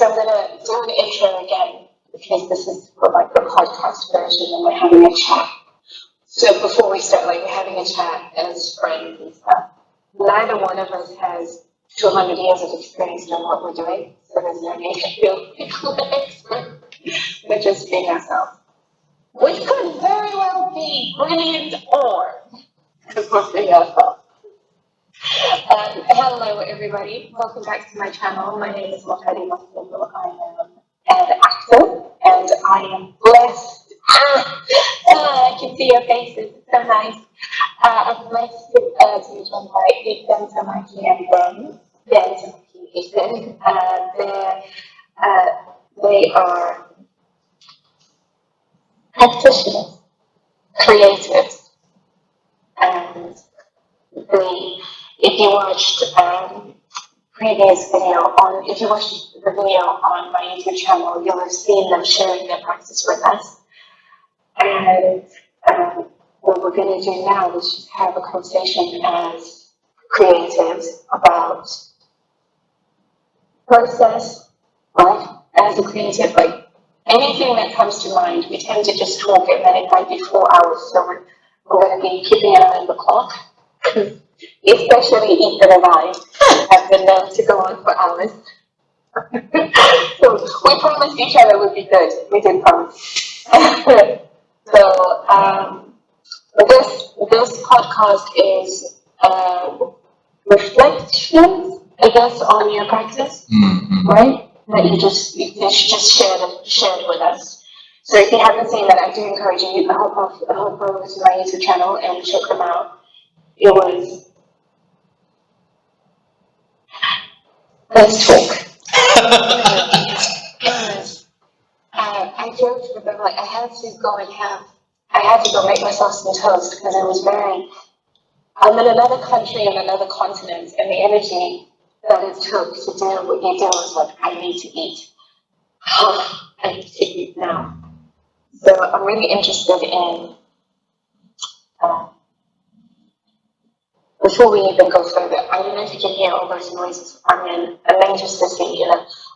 so I'm gonna do an intro again because this is for like the podcast version and we're having a chat. So before we start, like we're having a chat as friends and stuff. Neither one of us has 200 years of experience in what we're doing, so there's no need to feel expert. We're just being ourselves, which could very well be brilliant or because we're being ourselves. Hello, everybody. Welcome back to my channel. My name is Mokadi Masogo. I am an actor, and I am blessed. I can see your faces. It's so nice. I'm blessed to be joined by Ethan, Tamaki, and Ben. Ben, Tamaki, Ethan. They are practitioners, creatives, and if you watched if you watched the video on my YouTube channel, you'll have seen them sharing their practice with us. And what we're going to do now is just have a conversation as creatives about process, right? As a creative, like anything that comes to mind, we tend to just talk, and then it might be 4 hours. So we're going to be keeping an eye on the clock. Especially Ethan and I have been known to go on for hours. So we promised each other would be good. We did promise. So this podcast is reflection, I guess, on your practice, right? That you just shared with us. So if you haven't seen that, I do encourage you to hop over to my YouTube channel and check them out. Let's talk. I joked with them, like, I had to go make myself some toast because I'm in another country and another continent, and the energy that it took to do what you do was like, I need to eat. I need to eat now. So I'm really interested in, before we even go further, I don't know if you can hear all those noises. I'm in a major city,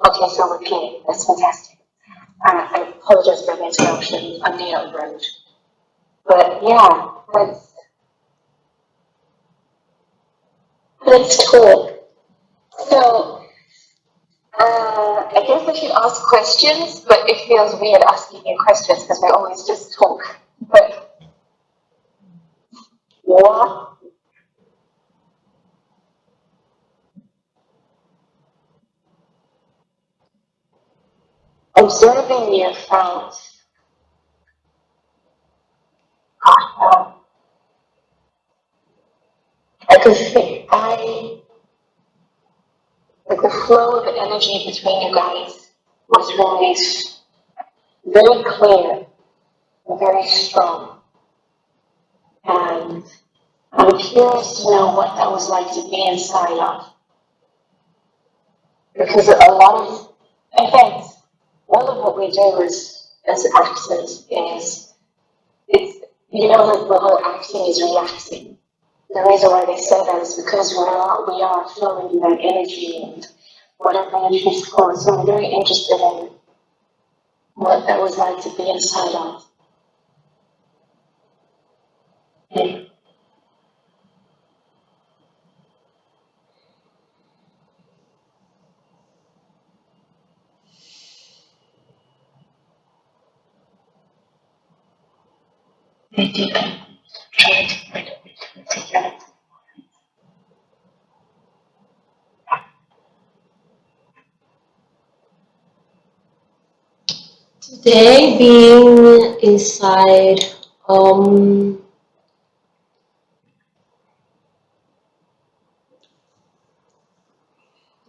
okay, so repeat, that's fantastic. I apologize for the interruption, I'm near a road. But yeah, let's talk. So, I guess I should ask questions, but it feels weird asking you questions because we always just talk. But what? Observing you felt I could feel like the flow of energy between you guys was really very clear, very strong. And I'm curious to know what that was like to be inside of. Because a lot of, in fact, all of what we do as actors is, like the whole acting is reacting. The reason why they say that is because we are feeling that energy and whatever energy is called. So I'm very interested in what that was like to be inside of. Yeah. I think I'm trying to find a way to take that. Today, being inside,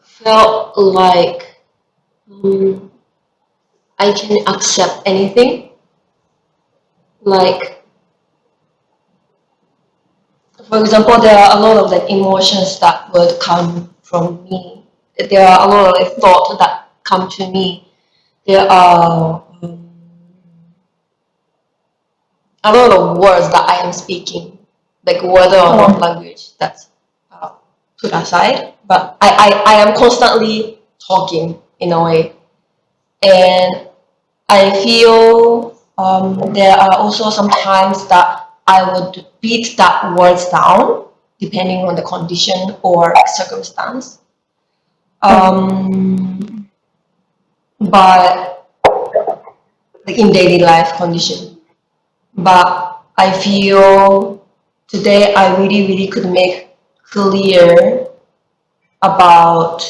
felt like I can accept anything. Like, for example, there are a lot of like emotions that would come from me. There are a lot of like thoughts that come to me. There are a lot of words that I am speaking, like whether or not language, that's put aside. But I am constantly talking in a way. And I feel there are also some times that I would beat that words down depending on the condition or circumstance. But like in daily life condition. But I feel today I really could make clear about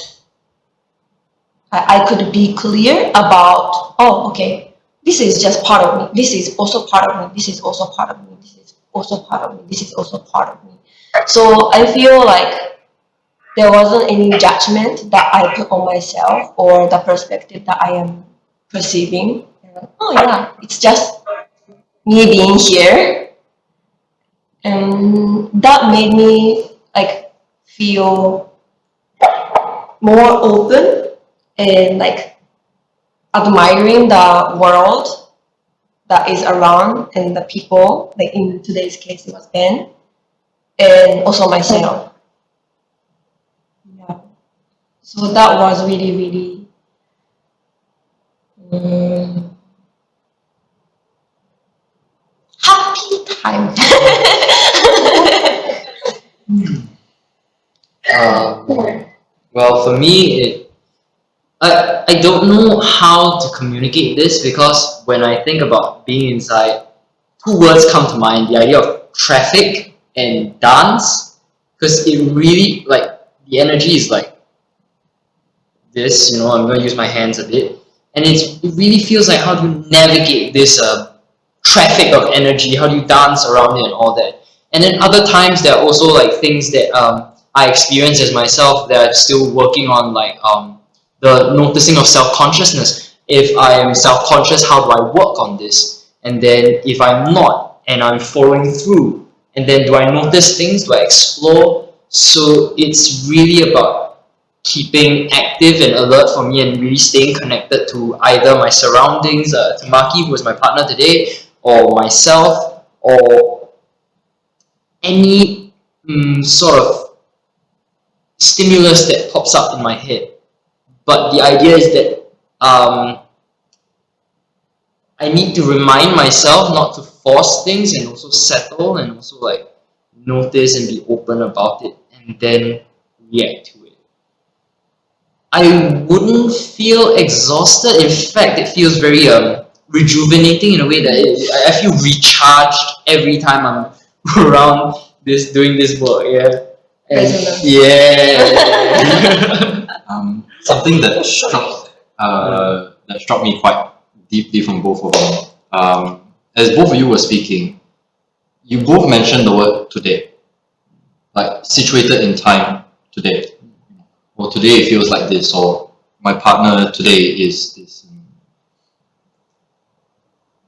I could be clear about, oh, okay, this is just part of me. This is also part of me. This is also part of me. This is also part of me. This is also part of me. So I feel like there wasn't any judgment that I put on myself or the perspective that I am perceiving. Oh yeah, it's just me being here, and that made me like feel more open and like admiring the world that is around and the people, like in today's case it was Ben, and also myself. Yeah. So that was really happy time. Well, for me, I don't know how to communicate this because when I think about being inside, two words come to mind: the idea of traffic and dance, because it really like the energy is like this. I'm going to use my hands a bit, and it really feels like how do you navigate this traffic of energy? How do you dance around it and all that? And then other times there are also like things that I experience as myself that I'm still working on, like the noticing of self-consciousness. If I am self-conscious, how do I work on this? And then if I'm not and I'm following through, and then do I notice things? Do I explore? So it's really about keeping active and alert for me and really staying connected to either my surroundings, to Maki, who is my partner today, or myself, or any sort of stimulus that pops up in my head. But the idea is that I need to remind myself not to force things and also settle and also like notice and be open about it and then react to it. I wouldn't feel exhausted. In fact, it feels very rejuvenating in a way that I feel recharged every time I'm around doing this work. Yeah, and yeah. Something that struck me quite deeply from both of you. As both of you were speaking, you both mentioned the word today, like situated in time today. Or today it feels like this, or my partner today is this.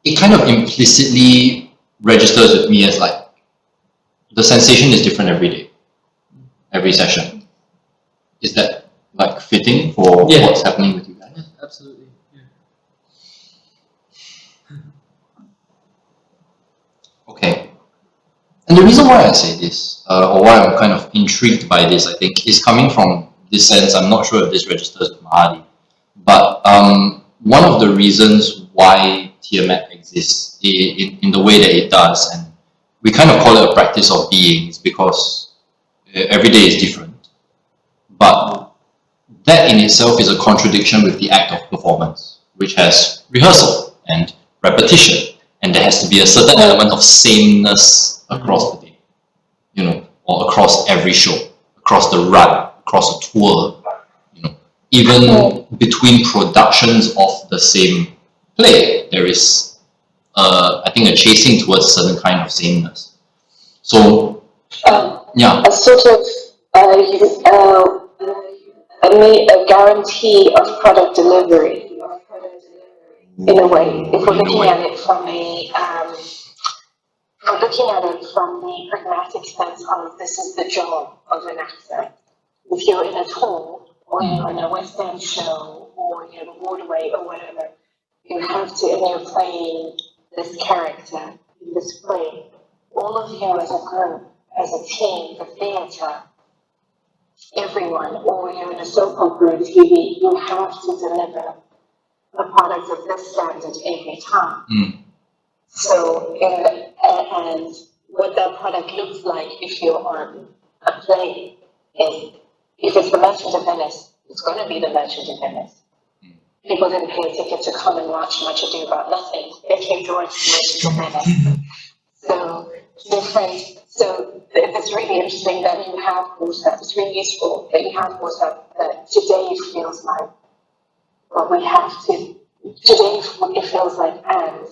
It kind of implicitly registers with me as like the sensation is different every day, every session. Is that like fitting for what's happening with you guys? Yeah, absolutely. Yeah. Okay. And the reason why I say this, or why I'm kind of intrigued by this, I think, is coming from this sense. I'm not sure if this registers with Mahadi, but one of the reasons why Tiamat exists in the way that it does, and we kind of call it a practice of being, is because every day is different. But that in itself is a contradiction with the act of performance, which has rehearsal and repetition, and there has to be a certain element of sameness across the day, or across every show, across the run, across a tour, even between productions of the same play, there is, I think, a chasing towards a certain kind of sameness. So, yeah. A sort of a guarantee of product delivery, in a way. If we're looking at it from the pragmatic sense of this is the job of an actor. If you're in a tour or you're in a West End show or you're in Broadway or whatever, you have to, and you're playing this character in this play. All of you as a group, as a team, the theatre, everyone, or you're in a soap opera, TV, you have to deliver a cards of this standard every time. Mm. So, and what that product looks like if you're on a plane is, if it's the Merchant of Venice, it's going to be the Merchant of Venice. People didn't pay a ticket to come and watch Much Ado About Nothing. They came to watch Merchant of Venice. So, different. So, it's really interesting that you have brought up. It's really useful that you have brought up that today it feels like, well, we have to. Today it feels like and.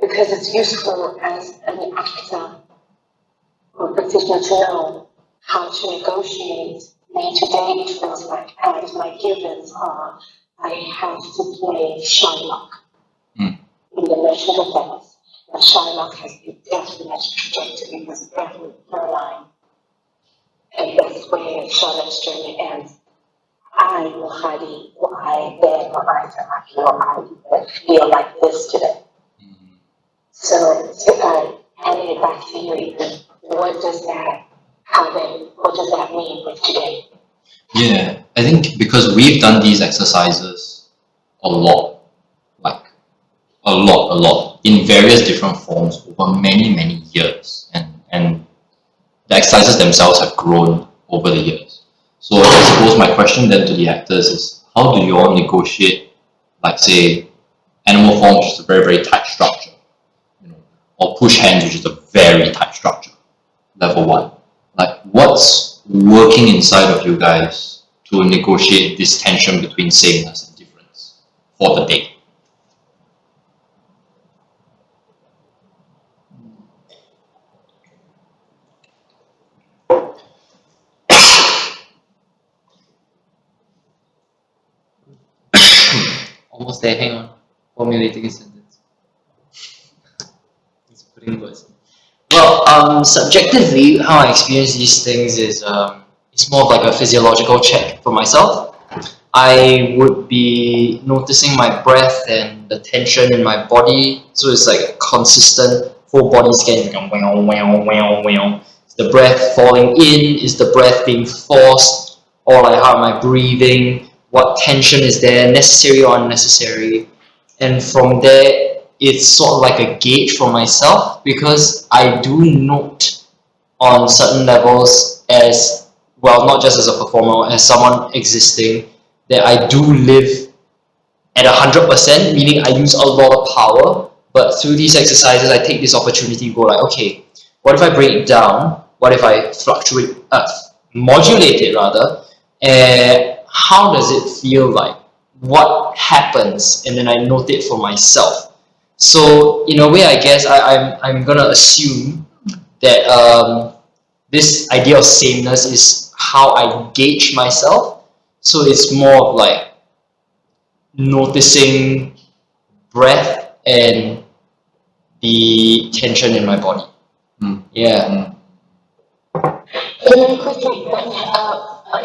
Because it's useful as an actor or practitioner to know how to negotiate. And today it feels like, and my givens are, I have to play Shylock in The Merchant of Venice. And Shylock has a definite trajectory, has a definite line. And that's where Charlotte's journey ends. I, Muhadi, or I, Ben, or I, Tamaki, or I feel like this today. So, handing it back to you, Ethan, what does that mean with today? Yeah, I think because we've done these exercises a lot, like a lot, in various different forms over many, many years, and the exercises themselves have grown over the years. So I suppose my question then to the actors is, how do you all negotiate, like say, animal form, which is a very, very tight structure, or push hands, which is a very tight structure, level 1. Like, what's working inside of you guys to negotiate this tension between sameness and difference for the day? Almost there, hang on. Formulating a sentence. It's putting words. Well, subjectively, how I experience these things is it's more of like a physiological check for myself. I would be noticing my breath and the tension in my body, so it's like a consistent full body scan. Is the breath falling in? Is the breath being forced? Or like how am I breathing? What tension is there, necessary or unnecessary? And from there, it's sort of like a gauge for myself, because I do note on certain levels as, well, not just as a performer, as someone existing, that I do live at 100%, meaning I use a lot of power, but through these exercises, I take this opportunity to go like, okay, what if I break it down? What if I modulate it rather? How does it feel like? What happens? And then I note it for myself. So in a way, I guess I'm gonna assume that this idea of sameness is how I gauge myself. So it's more of like noticing breath and the tension in my body. Yeah. Quickly,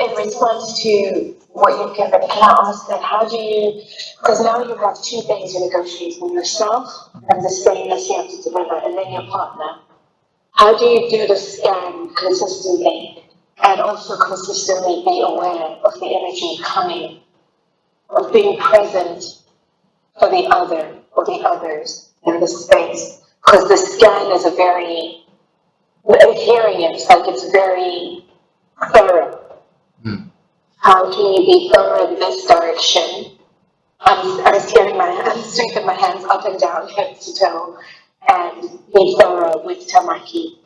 in response to what you've given, can I ask that how do you, because now you have two things you're negotiating, yourself and the sameness you have to deliver, and then your partner. How do you do the scan consistently and also consistently be aware of the energy coming, of being present for the other or the others in the space? Because the scan is hearing it, like it's very thorough. How can you be thorough in this direction? I'm sweeping my hands up and down, head to toe, and be thorough with Tamaki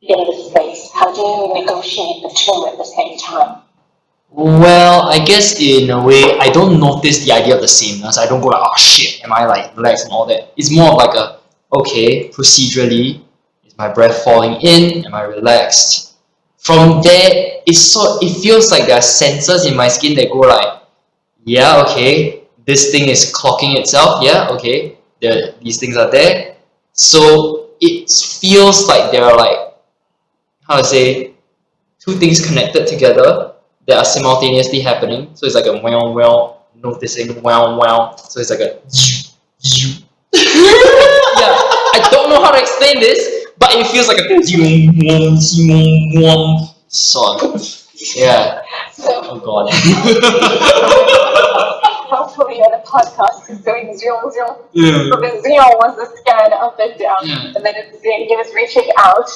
in the space. How do you negotiate the two at the same time? Well, I guess in a way, I don't notice the idea of the sameness. I don't go like, oh shit, am I like relaxed and all that. It's more of like a, okay, procedurally, is my breath falling in? Am I relaxed? From there, it feels like there are sensors in my skin that go like, yeah, okay, this thing is clocking itself, yeah, okay, these things are there. So it feels like there are like, how to say, two things connected together that are simultaneously happening. So it's like a wow, noticing wow. So it's like a yeah, I don't know how to explain this, but it feels like a song. Yeah. So, oh god. hopefully at a podcast is doing zoom, zoom. Yeah. So the zoom was the scan up and down, Yeah. and then he was reaching out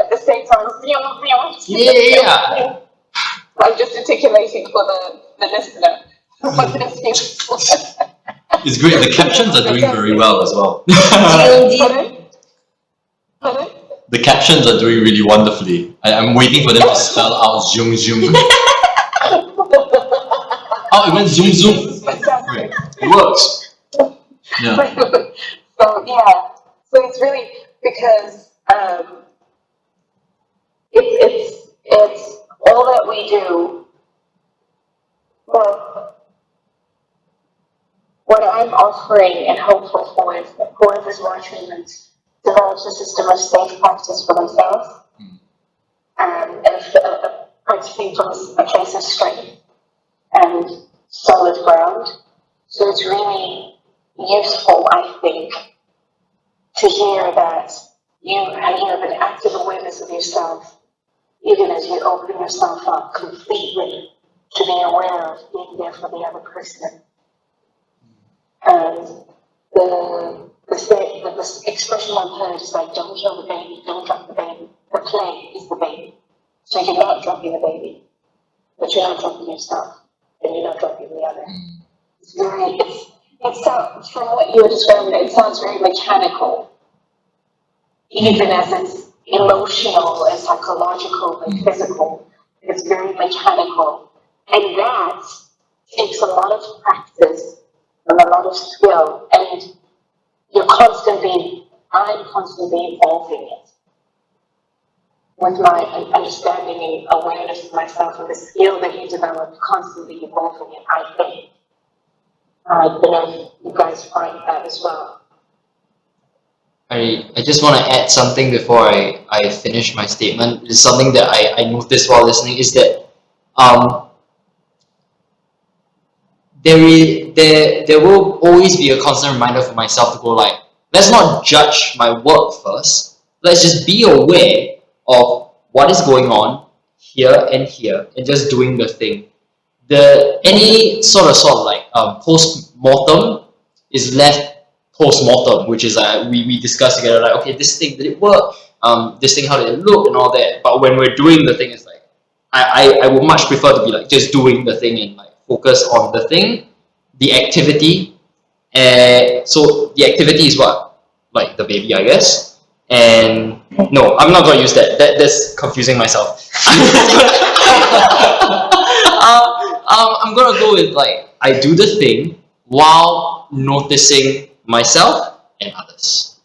at the same time. Zoom, Yeah. Like just articulating for the listener. It's great. The captions are doing very well as well. Pardon? Pardon? The captions are doing really wonderfully. I'm waiting for them to spell out zoom zoom. Oh, it went zoom zoom. Great. It works. Yeah. So yeah. So it's really because it's all that we do. Well, what I'm offering and hopeful for is that whoever's watching this develops a system of safe practice for themselves, and practicing from a place of strength and solid ground. So it's really useful, I think, to hear that you have an active awareness of yourself, even as you open yourself up completely to be aware of being there for the other person. And the expression I've heard is like, don't kill the baby, don't drop the baby. The play is the baby. So you're not dropping the baby, but you're not dropping yourself, and you're not dropping the other. It sounds, from what you were describing, it sounds very mechanical, even as it's emotional and psychological and physical. It's very mechanical. And that takes a lot of practice and a lot of skill, and I'm constantly evolving it with my understanding and awareness of myself, and the skill that you develop, constantly evolving it, I think. I don't know if you guys find that as well. I just want to add something before I finish my statement. It's something that I noticed while listening is that there will always be a constant reminder for myself to go like, let's not judge my work first. Let's just be aware of what is going on here and just doing the thing. Any sort of like post-mortem is left post-mortem, which is we discuss together like, okay, this thing, did it work? This thing, how did it look and all that? But when we're doing the thing, it's like I would much prefer to be like just doing the thing and like focus on the thing, the activity. So the activity is what? Like the baby, I guess. And no, I'm not gonna use that. That's confusing myself. I'm gonna go with like I do the thing while noticing myself and others.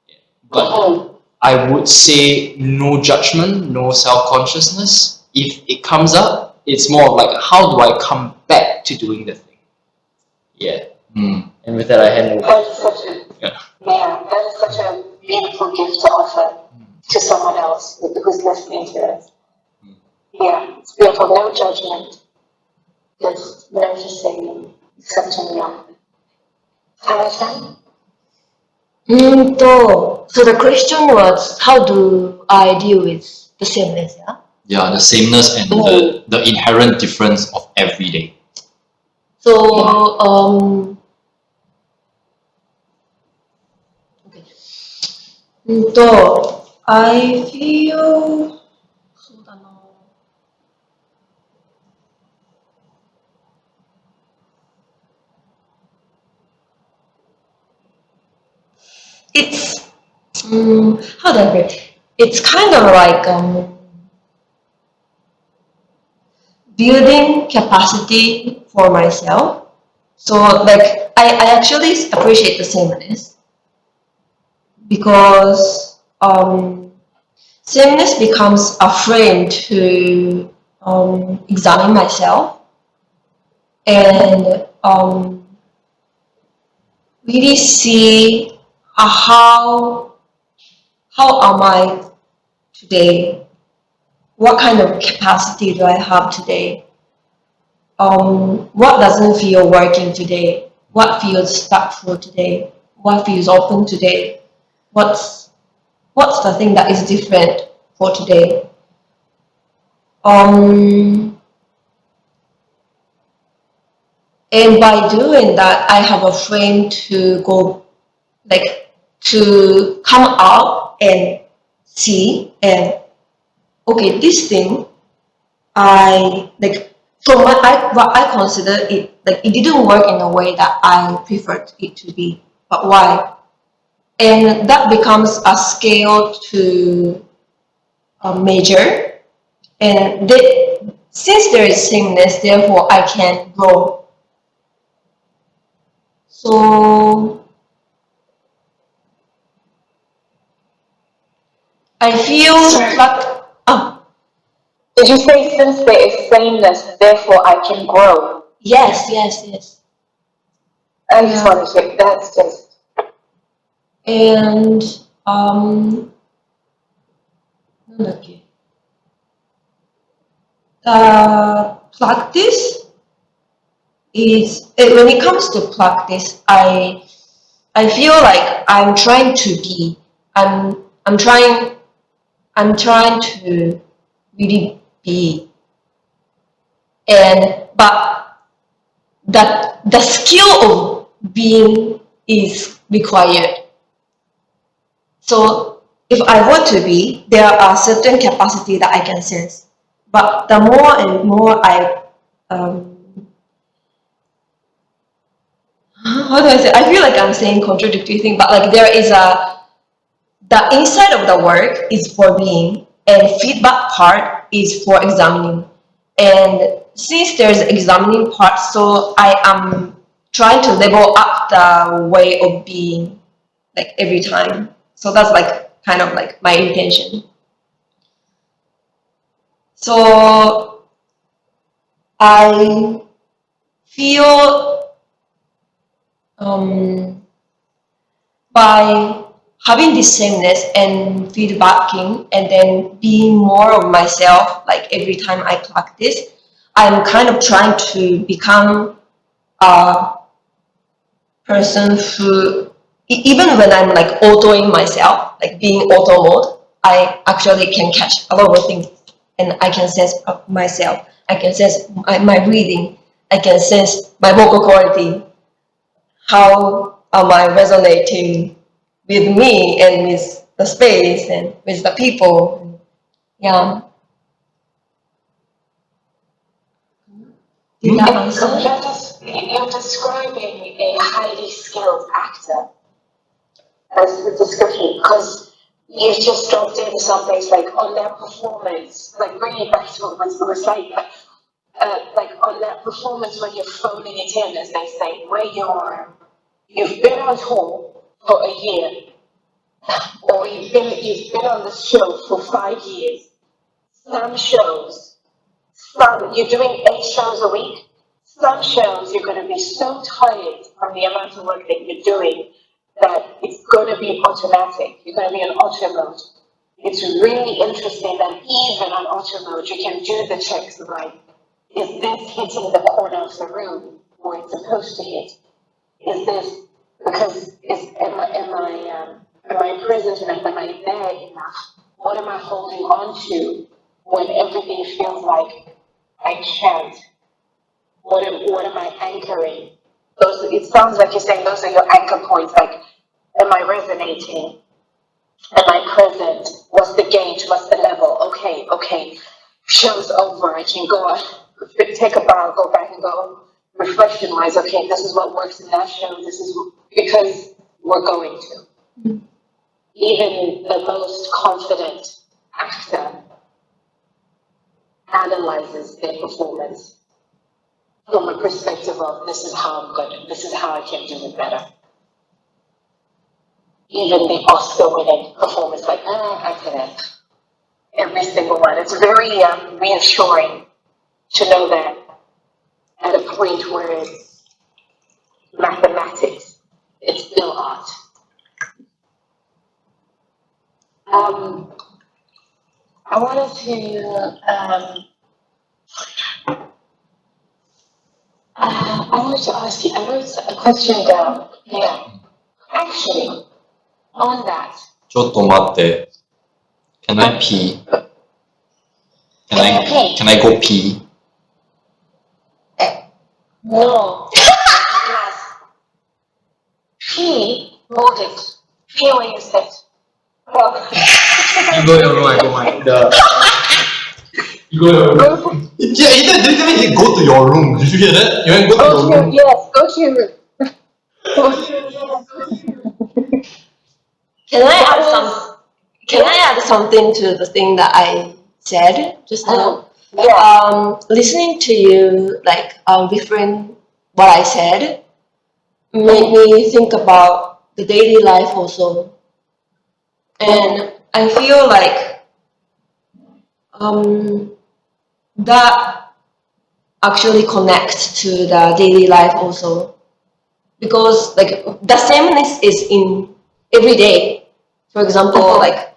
Yeah. But I would say no judgment, no self-consciousness. If it comes up, it's more of like how do I come back to doing the thing? Yeah. And with that, I hand over. That is such a beautiful gift to offer to someone else who's listening to it. Yeah, it's beautiful. No judgment, just noticing, accepting the other. Understand? So the question was, how do I deal with the sameness? Yeah. Yeah, the sameness and the inherent difference of every day. So okay. So I feel. It's how do I put it? It's kind of like building capacity for myself. So like I actually appreciate the sameness because sameness becomes a frame to examine myself and really see how am I today? What kind of capacity do I have today? What doesn't feel working today? What feels stuckful today? What feels open today? What's the thing that is different for today? And by doing that, I have a frame to go, like, to come out and see, and okay, this thing, I like, from what I consider it, like, it didn't work in a way that I preferred it to be, but why? And that becomes a scale to measure, and since there is sameness, therefore I can grow. So I feel like, Did you say since there is sameness, therefore I can grow? yes. I just want to say that's just. And なんだっけ the practice is, when it comes to practice, I feel like I'm trying to be, I'm trying to really be, and but that the skill of being is required. So if I want to be, there are certain capacity that I can sense. But the more and more how do I say? I feel like I'm saying contradictory thing, but like there is the inside of the work is for being, and feedback part is for examining. And since there's examining part, so I am trying to level up the way of being, like, every time. So that's like kind of like my intention. So I feel by having this sameness and feedbacking and then being more of myself, like every time I practice, I'm kind of trying to become a person who, even when I'm like autoing myself, like being auto mode, I actually can catch a lot of things, and I can sense myself. I can sense my breathing. I can sense my vocal quality. How am I resonating with me and with the space and with the people? Yeah. Did that answer? You're describing a highly skilled actor as the description, because you just dropped in some things like on their performance, like bringing it back to what was like on that performance when you're phoning it in, as they say, where you've been on tour for a year, or you've been on the show for 5 years. Some shows, you're doing 8 shows a week. Some shows you're going to be so tired from the amount of work that you're doing that it's going to be automatic. You're going to be on auto mode. It's really interesting that even on auto mode you can do the checks of like, is this hitting the corner of the room where it's supposed to hit? Is this because am I present enough? Am I there enough? What am I holding on to when everything feels like I can't? What am I anchoring? It sounds like you're saying those are your anchor points. Like, am I resonating? Am I present? What's the gauge? What's the level? Okay. Show's over. I can go take a bow, go back and go reflection wise. Okay, this is what works in that show. This is because we're going to. Even the most confident actor analyzes their performance from a perspective of this is how I'm good, this is how I can do it better. Even the Oscar-winning performance, like, I couldn't. Every single one. It's very reassuring to know that at a point where it's mathematics, it's still art. I wanted to ask you, I wrote a question down here. Actually, on that. ちょっと待って. Can I pee? Can I go pee? No. Glass. P, hold it. P where you sit. Well, You go your room, I go mine. You go your room. Yeah, he didn't even go to your room. Did you hear that? You went go to your room. yes, go to your room. Go to your room. Can I add something to the thing that I said just now? Yeah. Listening to you, like, different what I said, made me think about the daily life also. And I feel like that actually connects to the daily life also. Because like the sameness is in every day. For example, like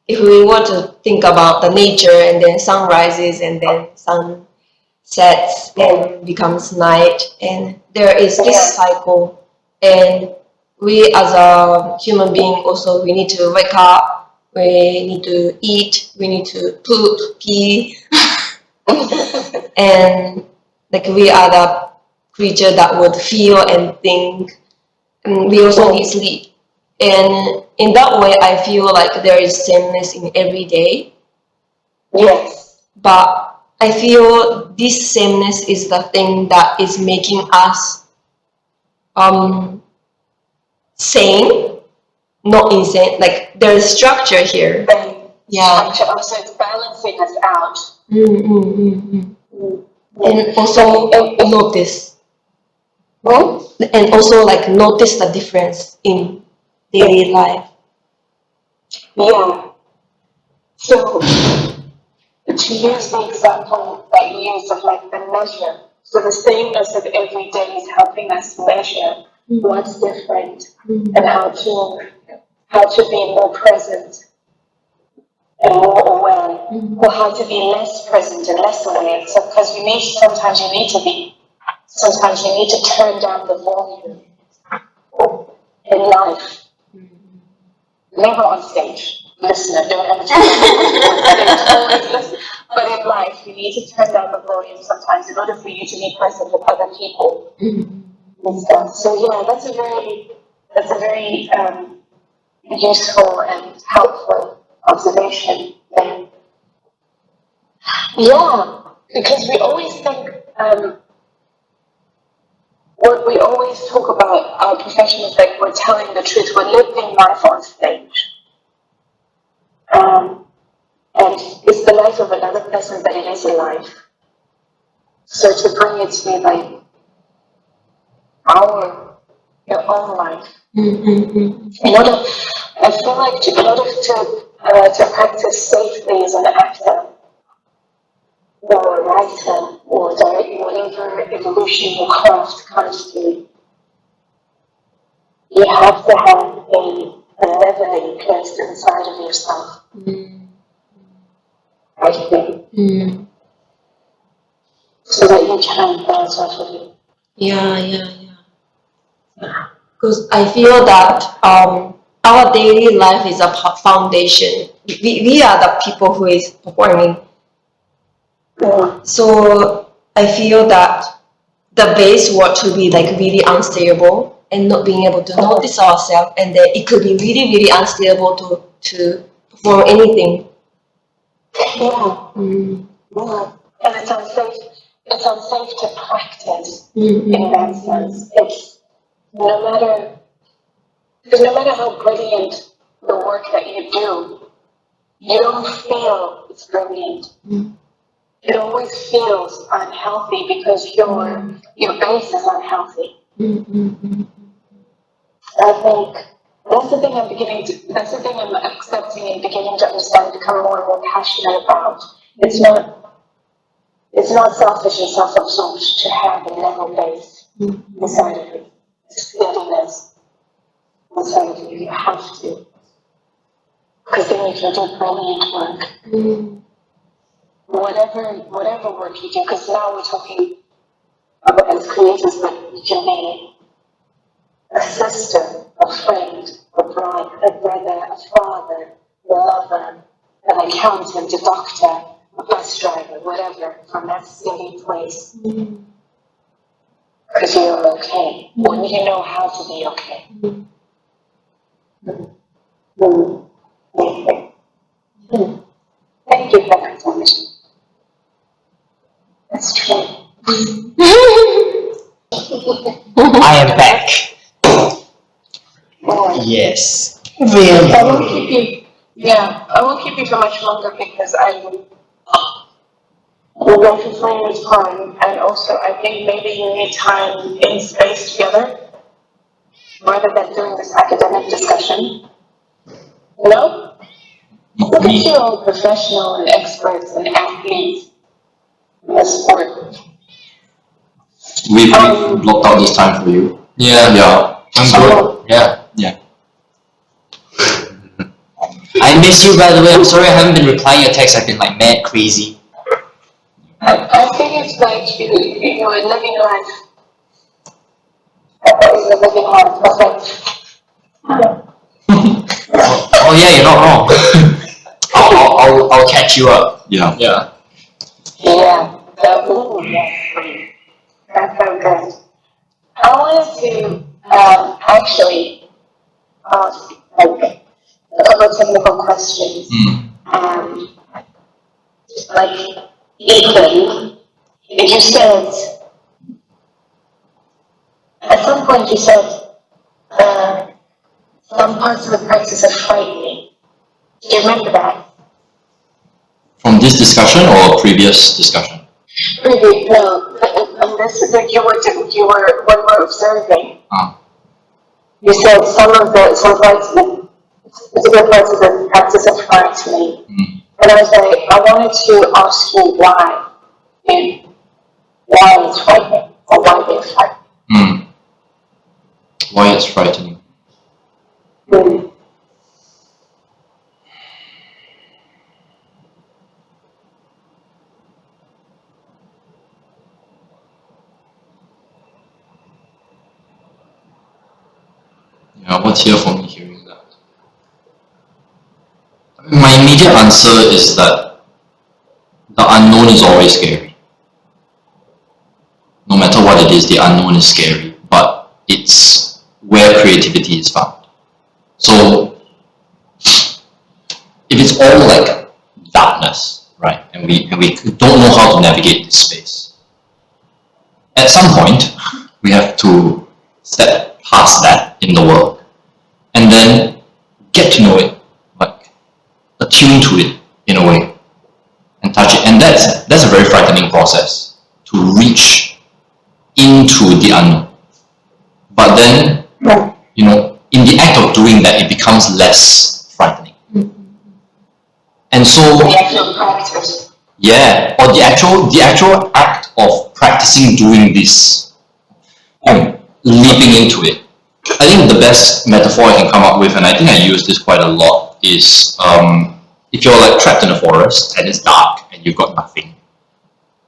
if we want to think about the nature and then sun rises and then sun sets and becomes night, and there is this cycle, and we as a human being also, we need to wake up, we need to eat, we need to poop, pee, and like we are the creature that would feel and think, and we also need sleep. And in that way, I feel like there is sameness in every day. Yes. But I feel this sameness is the thing that is making us sane, not insane. Like there is structure here. Yeah. Structure also it's balancing us out. And also notice. And also like notice the difference in daily life. Yeah. So to use the example that you used of like the measure, so the sameness of every day is helping us measure what's different and how to be more present and more aware, or how to be less present and less aware. So because sometimes you need to turn down the volume in life. Never on stage. Listener, don't ever turn down the volume. But in life, you need to turn down the volume sometimes in order for you to be present with other people and stuff. So yeah, that's a very useful and helpful observation. And yeah, because we always think what we always talk about our profession is like we're telling the truth, we're living life on stage. And it's the life of another person, but it is a life. So to bring it to like your own life. I feel like in order to practice safely as an actor or a writer or whatever evolution or craft comes to, you have to have a leveling placed inside of yourself. I think. So that you can bounce off of it. Yeah. Because I feel that our daily life is a foundation. We are the people who is performing. So I feel that the base work to be like really unstable and not being able to notice ourselves, and then it could be really unstable to perform anything. Yeah. And it's unsafe to practice in that sense. It's no matter how brilliant the work that you do, you don't feel it's brilliant. It always feels unhealthy because your base is unhealthy. I think that's the thing I'm accepting and beginning to understand, become more and more passionate about. It's not selfish and self-absorbed to have a level base inside of you. Steadiness inside of you. You have to. Because then you can do brilliant work. Whatever work you do, because now we're talking about as creators, but you can be a sister, a friend, a bride, a brother, a father, a lover, an accountant, a doctor, a bus driver, whatever, from that steady place. because you're okay, when you know how to be okay. Thank you for that information. That's true. I am back. Yes. Really? I won't keep you. Yeah, I won't keep you for much longer because we're going to play this time, and also I think maybe you need time in space together rather than doing this academic discussion. No? Look at you all professional and experts and athletes in the sport. We've blocked out this time for you. Yeah. I'm good. Yeah. I miss you, by the way. I'm sorry I haven't been replying your texts. I've been like mad crazy. I think it's like you were living life. I thought you were living life. Oh yeah, you're not wrong. I'll catch you up. Yeah. Yeah. Yeah. That's so good. I wanted to actually ask like a couple of technical questions. Like Ethan, you said at some point you said some parts of the practice are frightening. Do you remember that? From this discussion or previous discussion? Really, no. And this is like you were when we're observing. You said some parts of the particular parts of the practice are frightening. And I was like, I wanted to ask you why it's frightening, or why they're frightening. Why it's frightening? Yeah, what's here for me hearing that? My immediate answer is that the unknown is always scary. No matter what it is, the unknown is scary, but it's where creativity is found. So, if it's all like darkness, right, and we don't know how to navigate this space, at some point, we have to step past that in the world, and then get to know it, like attune to it in a way, and touch it. And that's a very frightening process to reach into the unknown. But then, in the act of doing that, it becomes less frightening. And so, The actual practice. yeah, or the actual act of practicing doing this, leaping into it. I think the best metaphor I can come up with, and I think I use this quite a lot, is if you're like trapped in a forest and it's dark and you've got nothing,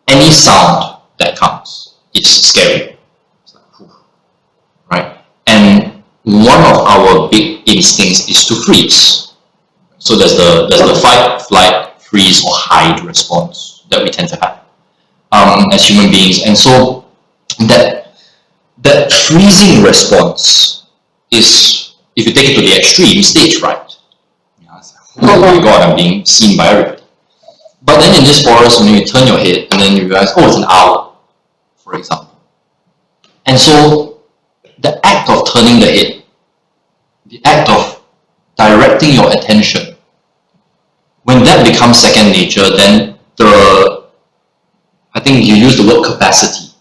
any sound that comes is scary. It's like, right? And one of our big instincts is to freeze. So there's the fight, flight, freeze, or hide response that we tend to have as human beings. And so that freezing response is, if you take it to the extreme, stage fright. Oh my god, I'm being seen by everybody. But then in this forest, when you turn your head and then you realize, oh, it's an owl, for example. And so the act of turning the head, the act of directing your attention, when that becomes second nature, then I think you use the word capacity.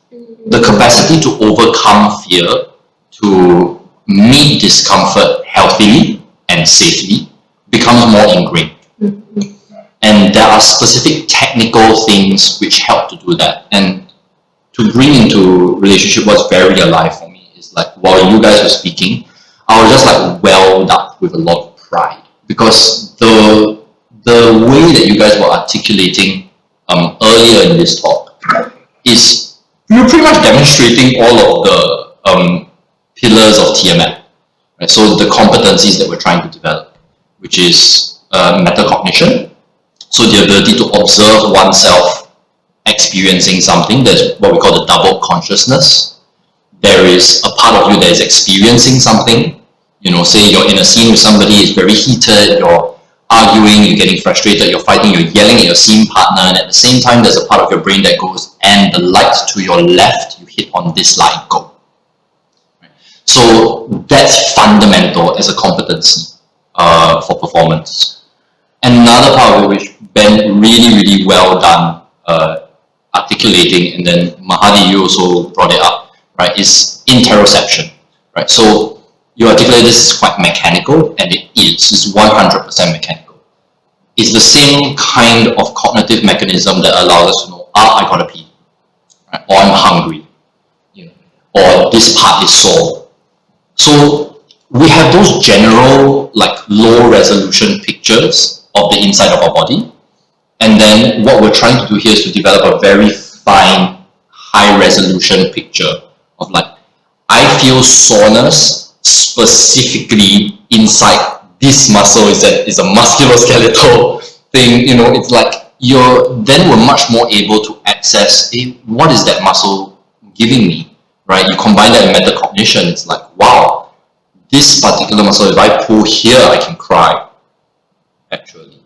The capacity to overcome fear, to meet discomfort healthily and safely, becomes more ingrained. And there are specific technical things which help to do that. And to bring into relationship what's very alive for me is like, while you guys were speaking, I was just like welled up with a lot of pride, because the way that you guys were articulating earlier in this talk is you're pretty much demonstrating all of the pillars of Tiamat, right? So the competencies that we're trying to develop, which is metacognition, so the ability to observe oneself experiencing something. That's what we call the double consciousness. there is a part of you that is experiencing something. You know, say you're in a scene with somebody, it's very heated, you're arguing, you're getting frustrated, you're fighting, you're yelling at your scene partner, and at the same time there's a part of your brain that goes, and the light to your left, you hit on this line, go. So that's fundamental as a competency for performance. Another part of it which Ben really well done articulating, and then Mahadi, you also brought it up, right, is interoception, right? So you articulate this is quite mechanical, and it is. It's 100% mechanical. It's the same kind of cognitive mechanism that allows us to know, I gotta pee, right? Or I'm hungry, you know, or this part is sore. So we have those general, like, low resolution pictures of the inside of our body, and then what we're trying to do here is to develop a very fine, high resolution picture of, like, I feel soreness specifically inside this muscle. Is a musculoskeletal thing, you know. It's like then we're much more able to access, hey, what is that muscle giving me, right? You combine that with metacognition, it's like, wow, this particular muscle, if I pull here, I can cry, actually.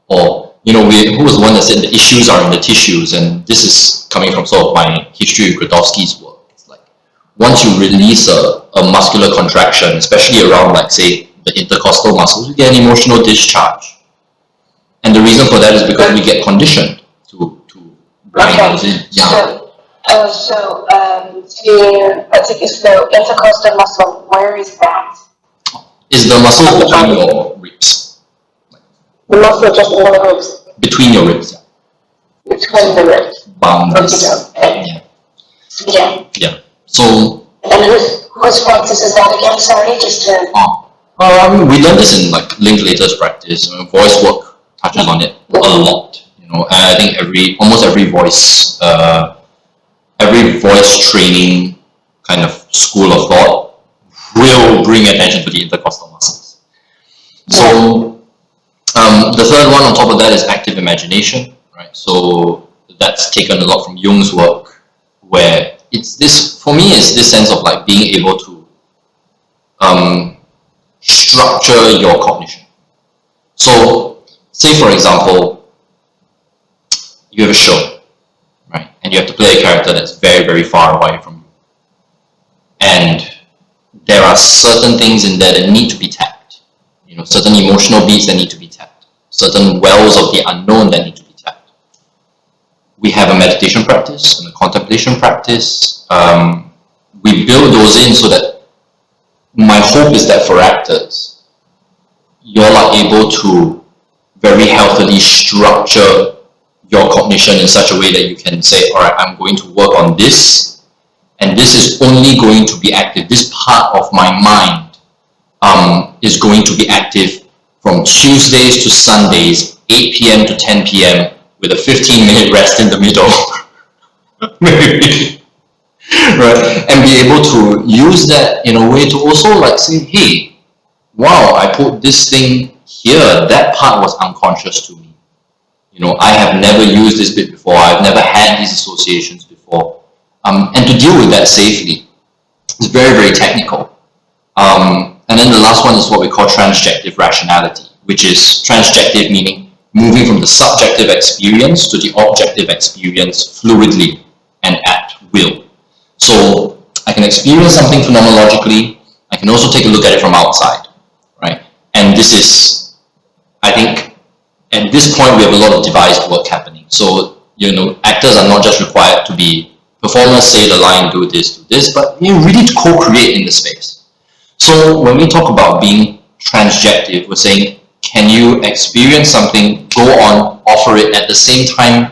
Or, you know, who was the one that said the issues are in the tissues? And this is coming from sort of my history of Grotowski's work. It's like, once you release a muscular contraction, especially around, like, say, the intercostal muscles, you get an emotional discharge. And the reason for that is because we get conditioned to bring those in. Yeah. So intercostal muscle, where is that? Is the muscle between your ribs. The muscle just in the ribs. Between your ribs, yeah. Between the ribs. Boundaries. Okay. Yeah. Yeah. So. And whose practice is that again? Sorry, just to. We learned this in, like, Linklater's practice. Voice work touches on it a lot, you know. And I think almost every voice training kind of school of thought will bring attention to the intercostal muscles. So the third one on top of that is active imagination, right? So that's taken a lot from Jung's work, where it's this, for me, it's this sense of, like, being able to structure your cognition. So say, for example, you have a show, right? And you have to play a character that's very far away from you. And there are certain things in there that need to be tapped. You know, certain emotional beats that need to be tapped. Certain wells of the unknown that need to be tapped. We have a meditation practice and a contemplation practice. We build those in so that my hope is that for actors, you're able to very healthily structure your cognition in such a way that you can say, all right, I'm going to work on this, and this is only going to be active. This part of my mind is going to be active from Tuesdays to Sundays, 8 p.m. to 10 p.m. with a 15-minute rest in the middle. Maybe. Right? And be able to use that in a way to also, like, say, hey, wow, I put this thing here, that part was unconscious to me. You know, I have never used this bit before, I've never had these associations before. And to deal with that safely is very technical. And then the last one is what we call transjective rationality, which is transjective meaning moving from the subjective experience to the objective experience fluidly and at will. So I can experience something phenomenologically, I can also take a look at it from outside, right? And this is, I think, at this point we have a lot of devised work happening. So, you know, actors are not just required to be performers, say the line, do this, but you really to co-create in the space. So when we talk about being transjective, we're saying, can you experience something, go on, offer it, at the same time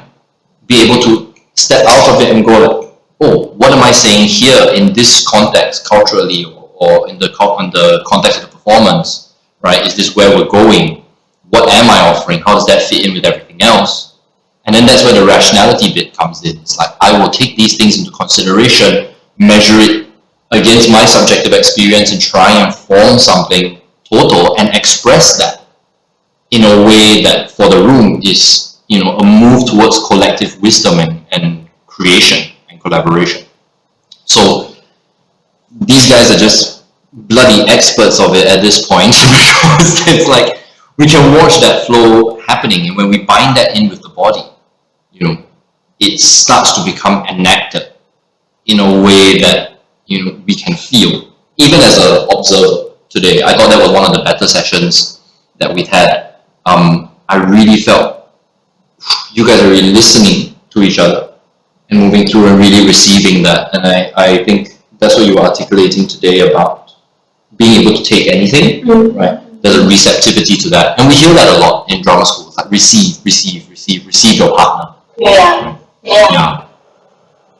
be able to step out of it and go like, oh, what am I saying here in this context, culturally, or in the context of the performance, right? Is this where we're going? What am I offering? How does that fit in with everything else? And then that's where the rationality bit comes in. It's like, I will take these things into consideration, measure it against my subjective experience, and try and form something total and express that in a way that for the room is, you know, a move towards collective wisdom and creation and collaboration. So these guys are just bloody experts of it at this point because it's like we can watch that flow happening, and when we bind that in with the body, you know, it starts to become enacted in a way that, you know, we can feel. Even as an observer today, I thought that was one of the better sessions that we've had. I really felt you guys are really listening to each other and moving through and really receiving that. And I think that's what you were articulating today about being able to take anything, right? There's a receptivity to that. And we hear that a lot in drama schools, like receive your partner. Yeah. Yeah.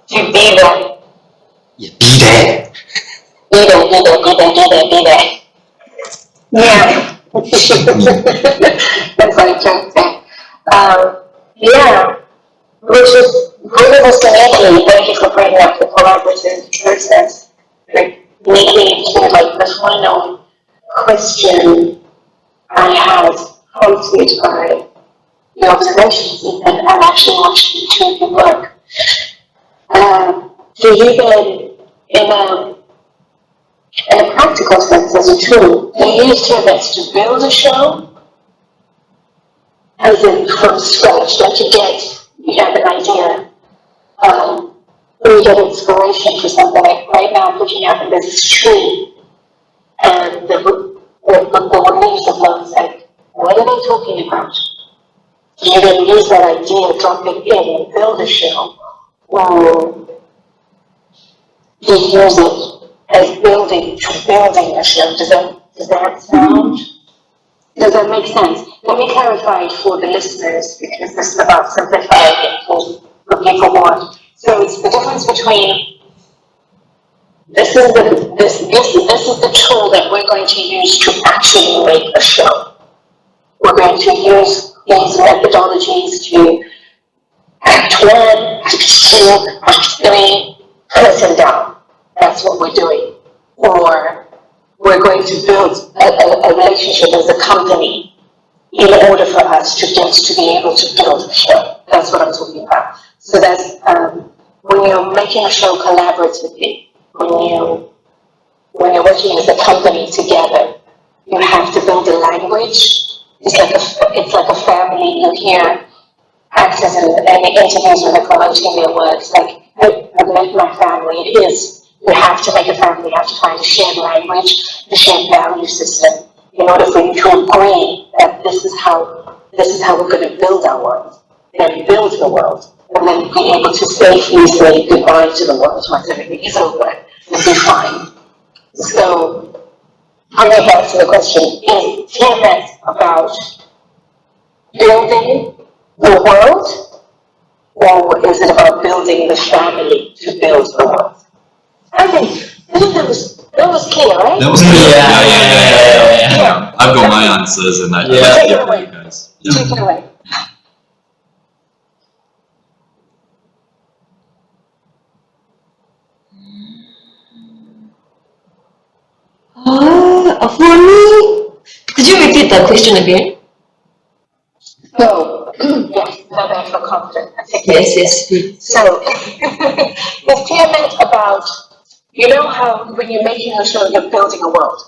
To be there. Yeah, be there. Be there. Yeah. That's what I'm trying to say. Yeah. Which is really fascinating. Thank you for bringing up the collaborative process. Like, making it to like the final question I had prompted by the observations and actually watching the two of you work. Do you then, in a practical sense, as a tool, do you use Tiamat to build a show? As in from scratch, like you have an idea, or you get inspiration for something. Like right now I'm looking out and there's this tree, and the leaves of those, like, what are they talking about? Do you then use that idea, drop it in, and build a show? Or do you use it as building a show? Does that sound? Does that make sense? Let me clarify it for the listeners, because this is about simplifying it for people who want. So it's the difference between this is the tool that we're going to use to actually make a show. We're going to use these methodologies to act 1, act 2, act 3, person down. That's what we're doing. Or we're going to build a relationship as a company in order for us to get to be able to build a show. That's what I'm talking about. So that's when you're making a show collaboratively, when you're working as a company together, you have to build a language. It's like a family. You hear actors in interviews when they're promoting their works, like, I've met my family. It is. You have to make a family. You have to find a shared language, a shared value system, in order for you to agree that this is how we're going to build our world, and build the world, and then be able to safely say goodbye to the world once everything is over and be fine. So, coming back to the question, is Tiamat about building the world, or is it about building the family to build the world? I think that was clear, right? That was clear. Yeah. I've got my answers, and I'd like to hear from you guys. Take it away. For me, could you repeat the question again? So, yes, now that I feel confident. Yes, please. So, is Tiamat about, you know how when you're making a show, you're building a world?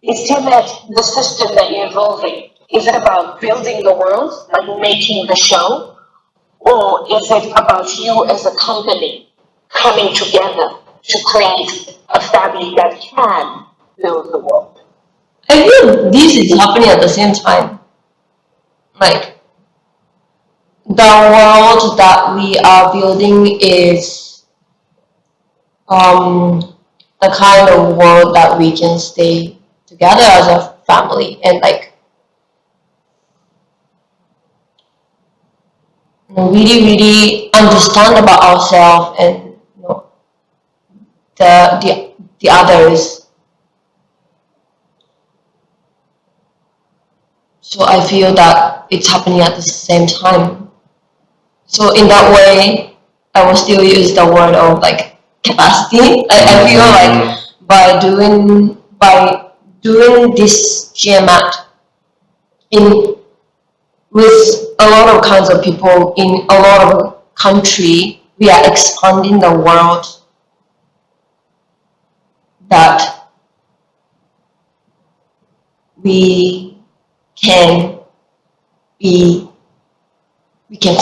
Is Tiamat the system that you're evolving? Is it about building the world, like making the show? Or is it about you as a company coming together to create a family that can build the world? I feel this is happening at the same time. Like, the world that we are building is the kind of world that we can stay together as a family and like really understand about ourselves and the others. So I feel that it's happening at the same time. So in that way, I will still use the word of like capacity. I feel like by doing this Tiamat with a lot of kinds of people in a lot of country, we are expanding the world that we can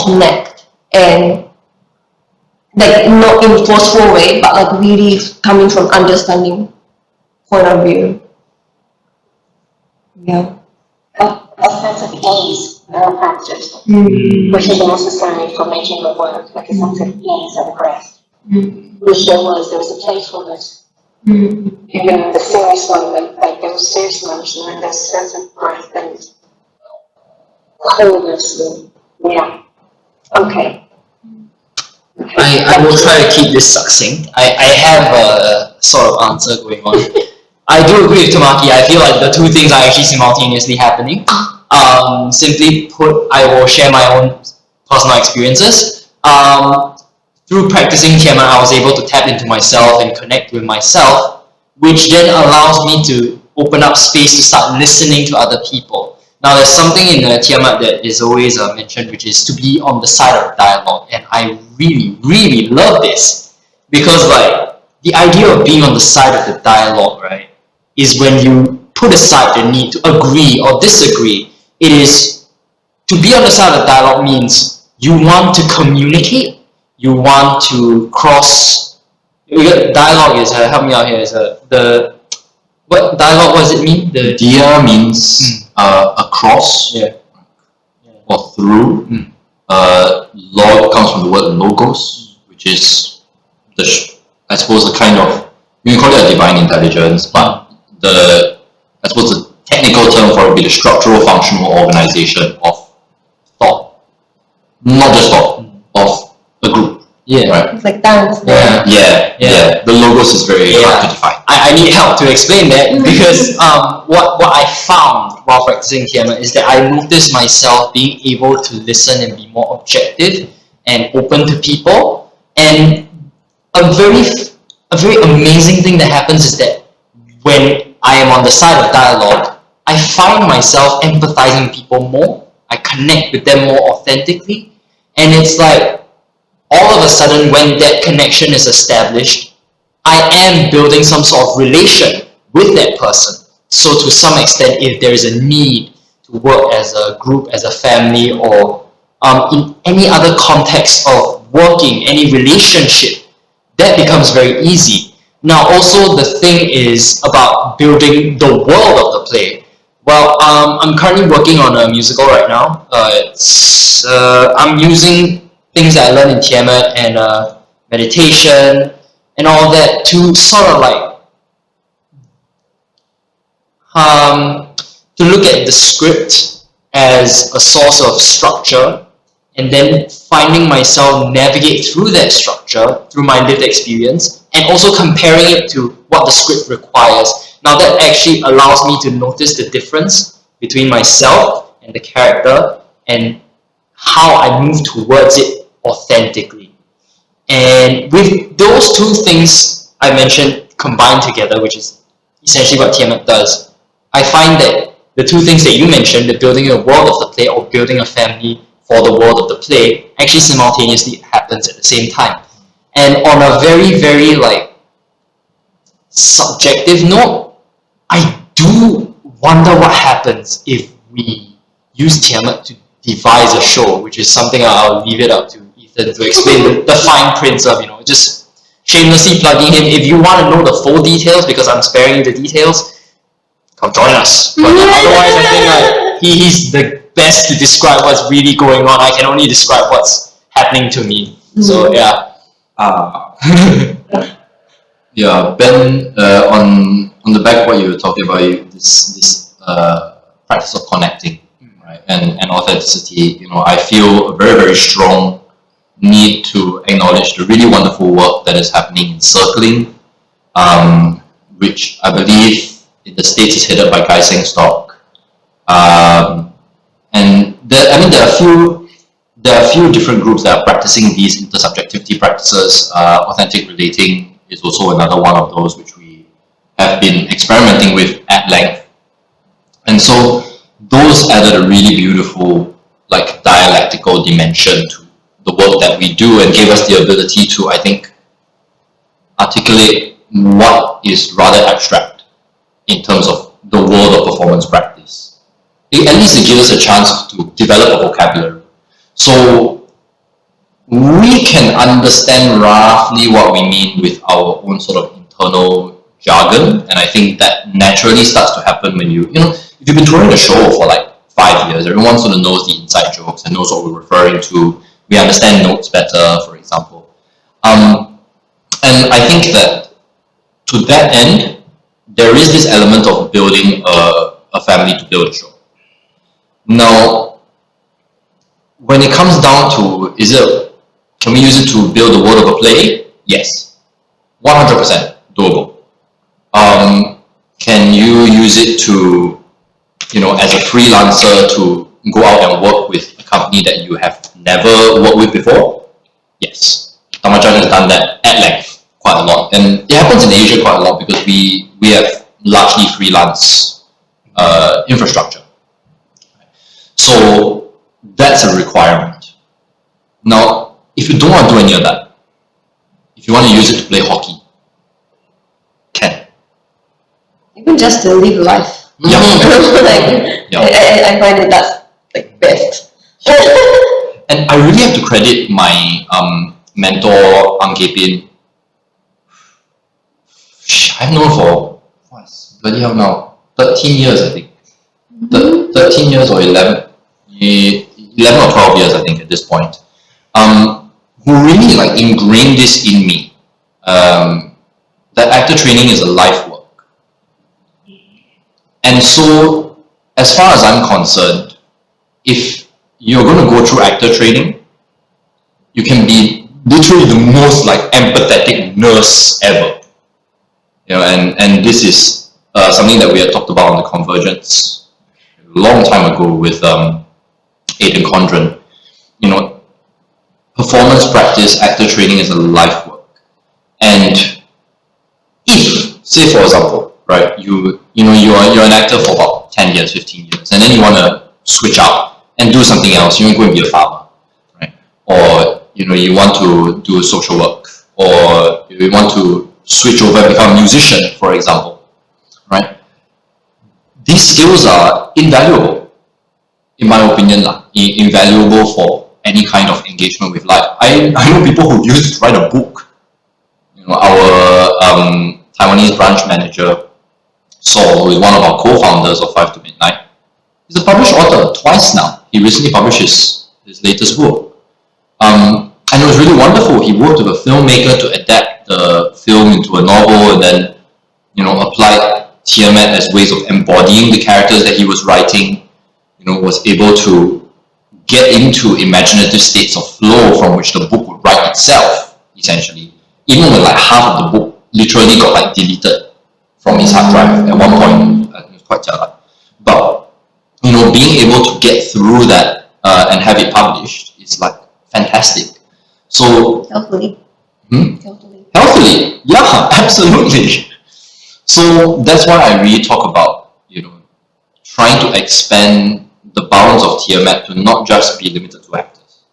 connect, and like not in forceful way, but like really coming from understanding point of view. Yeah. A sense of ease in our practice, which is necessary for making the work, like a sense of ease and rest. Which there was a playfulness. Even in the serious moment, like there was serious moments, and then there's a sense of breath and coldness. And, yeah. Okay. I will try to keep this succinct. I have a sort of answer going on. I do agree with Tamaki. I feel like the two things are actually simultaneously happening. Simply put, I will share my own personal experiences. Through practicing Tiamat, I was able to tap into myself and connect with myself, which then allows me to open up space to start listening to other people. Now, there's something in Tiamat that is always mentioned, which is to be on the side of dialogue, and I really, really love this, because like the idea of being on the side of the dialogue, right, is when you put aside the need to agree or disagree. It is to be on the side of dialogue means you want to communicate, you want to cross. Dialogue is help me out here. Is the what dialogue? What does it mean? The Dia means across or through. Log comes from the word logos, which is I suppose the kind of, you can call it a divine intelligence, but I suppose the technical term for it would be the structural functional organization of thought. Not just thought, of a group. Yeah. Right? It's like dance. Yeah. The logos is very hard to define. I need help to explain that, because what I found while practicing Tiamat is that I noticed myself being able to listen and be more objective and open to people. And a very amazing thing that happens is that when I am on the side of dialogue, I find myself empathizing with people more. I connect with them more authentically. And it's like, all of a sudden, when that connection is established, I am building some sort of relation with that person. So to some extent, if there is a need to work as a group, as a family, or in any other context of working, any relationship, that becomes very easy. Now, also the thing is about building the world of the play. Well, I'm currently working on a musical right now. I'm using things that I learned in Tiamat and meditation and all that to sort of like to look at the script as a source of structure, and then finding myself navigate through that structure through my lived experience, and also comparing it to what the script requires. Now that actually allows me to notice the difference between myself and the character, and how I move towards it authentically. And with those two things I mentioned combined together, which is essentially what Tiamat does, I find that the two things that you mentioned, the building a world of the play or building a family for the world of the play, actually simultaneously happens at the same time. And on a very, very like subjective note, I do wonder what happens if we use Tiamat to devise a show, which is something I'll leave it up to Ethan to explain the fine prints of, just shamelessly plugging him. If you want to know the full details, because I'm sparing you the details, come join us. But otherwise, I think like he's the best to describe what's really going on. I can only describe what's happening to me. So yeah. Yeah, Ben, on the back of what you were talking about, this practice of connecting, right, and authenticity. I feel a very, very strong need to acknowledge the really wonderful work that is happening in circling, which I believe in the States is headed by Guy Sengstock. And there are a few different groups that are practicing these intersubjectivity practices. Authentic relating is also another one of those which we have been experimenting with at length. And so those added a really beautiful like dialectical dimension to the work that we do, and gave us the ability to, I think, articulate what is rather abstract in terms of the world of performance practice. At least it gives us a chance to develop a vocabulary. So we can understand roughly what we mean with our own sort of internal jargon, and I think that naturally starts to happen when if you've been touring the show for like 5 years, everyone sort of knows the inside jokes and knows what we're referring to. We understand notes better, for example. And I think that to that end, there is this element of building a family to build a show. Now, when it comes down to, can we use it to build the world of a play? Yes, 100% doable. Can you use it to, as a freelancer to go out and work with a company that you have never worked with before? Yes. Tamajan has done that at length quite a lot. And it happens in Asia quite a lot because we have largely freelance infrastructure. So that's a requirement. Now, if you don't want to do any of that, if you want to use it to play hockey, can. Even just to live life. Yeah. I find that that's like best. And I really have to credit my mentor, Ang Kepin. I've known for, bloody hell now, 13 years I think. 13 years or 11 or 12 years I think at this point. Who really like ingrained this in me. That actor training is a life work. And so, as far as I'm concerned, if you're going to go through actor training, you can be literally the most like empathetic nurse ever. And this is something that we had talked about on the Convergence a long time ago with Aidan Condren. Performance practice, actor training is a life work. And if, say for example, right, you're an actor for about 10 years, 15 years, and then you want to switch out and do something else, you want to go and be a farmer, right? Or, you want to do social work, or you want to switch over and become a musician, for example, right? These skills are invaluable, in my opinion, invaluable for any kind of engagement with life. I know people who use it to write a book. Our Taiwanese branch manager, Saul, who is one of our co-founders of 5 to Midnight, he's a published author twice now. He recently published his latest book. And it was really wonderful. He worked with a filmmaker to adapt the film into a novel and then, applied Tiamat as ways of embodying the characters that he was writing, was able to get into imaginative states of flow from which the book would write itself, essentially. Even when like half of the book literally got like deleted from his hard drive at one point. It was quite terrible. But, being able to get through that and have it published is like fantastic. So Healthily. Healthily, yeah, absolutely. So that's why I really talk about, trying to expand the bounds of Tiamat to not just be limited to actors,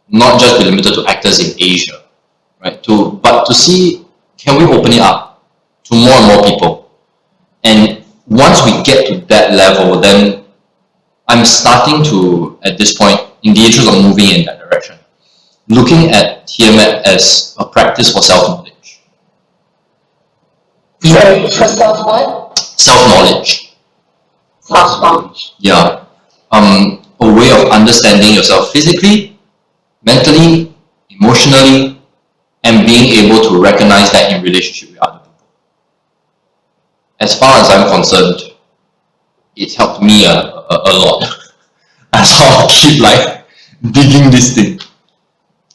not just be limited to actors in Asia, right? But to see, can we open it up to more and more people? And once we get to that level, then I'm starting to, at this point, in the interest of moving in that direction, looking at Tiamat as a practice for self-knowledge. Sorry, for self what? Self-knowledge. Self-knowledge. Yeah. A way of understanding yourself physically, mentally, emotionally, and being able to recognize that in relationship with other people. As far as I'm concerned, it's helped me a lot. As I'll keep like digging this thing.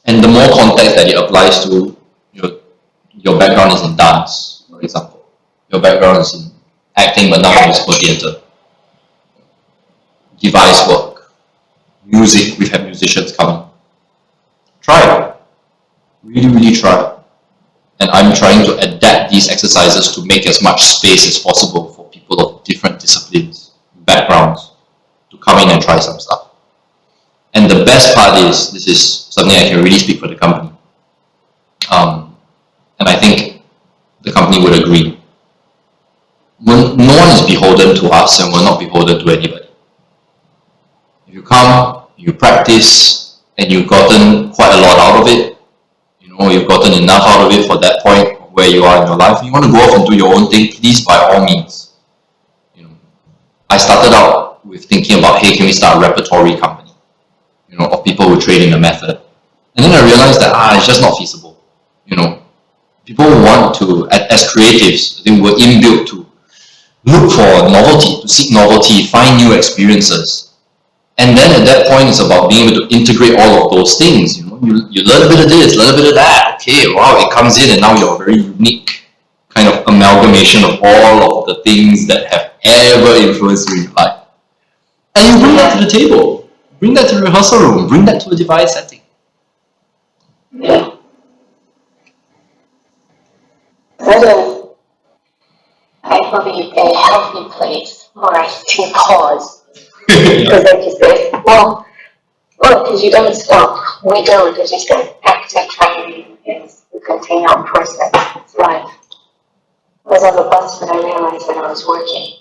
And the more context that it applies to, your background is in dance, for example. Your background is in acting, but now in musical theatre. Device work, music, we've had musicians coming. Try it. Really, really try. And I'm trying to adapt these exercises to make as much space as possible for people of different disciplines, backgrounds, to come in and try some stuff. And the best part is, this is something I can really speak for the company. And I think the company would agree. no one is beholden to us, and we're not beholden to anybody. If you come, you practice, and you've gotten quite a lot out of it, you've gotten enough out of it for that point where you are in your life, you want to go off and do your own thing, please, by all means. I started out with thinking about, hey, can we start a repertory company, of people who trade in the method. And then I realized that, it's just not feasible. People want to, as creatives, I think we're inbuilt to look for novelty, to seek novelty, find new experiences. And then at that point, it's about being able to integrate all of those things. You learn a bit of this, learn a bit of that. Okay, wow, it comes in, and now you're a very unique kind of amalgamation of all of the things that have ever influenced you in your life. And you bring that to the table, bring that to the rehearsal room, bring that to a device setting. Yeah. I believe a healthy place for us to pause. Because like you said, because you don't stop. We don't, as you said, active training is the continual process. It's life. I was on the bus when I realized that I was working.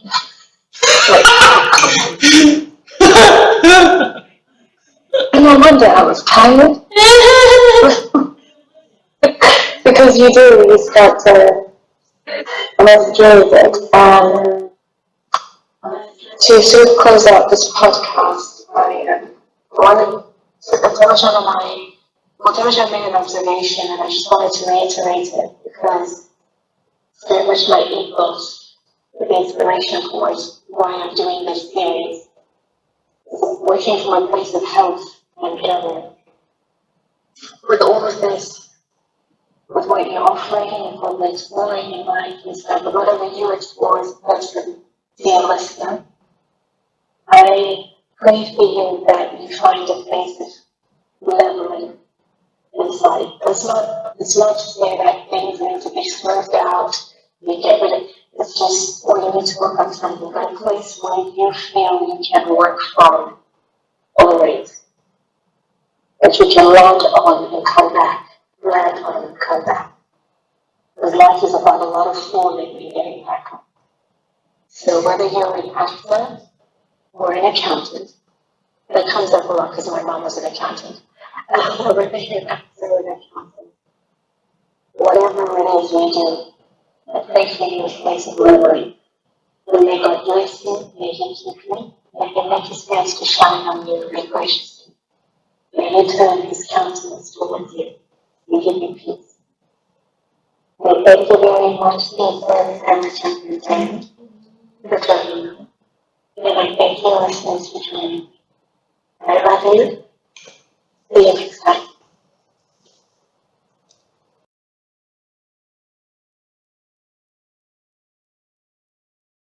And no wonder I was tired. Because you start to enjoy it. To sort of close out this podcast, I made an observation, and I just wanted to reiterate it because it's very much my ethos, the inspiration for why I'm doing this series. Working from a place of health and illness. With all of this, with what you're offering and what we're exploring in life and stuff, but whatever you explore as a person, dear listener, I pray for you that you find a place of leveling inside. It's not to say that things need to be smoothed out, you get rid of. It's just, or you need to work on something, but a place where you feel you can work from always. That you can land on and come back, land on and come back. Because life is about a lot of falling and getting back up. So whether you're an actor or an accountant, that comes up a lot because my mom was an accountant. Whether you're an actor or an accountant, whatever it is you do, I pray for you in a place of memory. And may God bless you, may He keep you, and He make His face to shine on you very graciously. May He turn His countenance towards you and give you peace. Thank you very much, Lisa, and the champion for joining me. And I thank you, listeners, for joining me. I love you. See you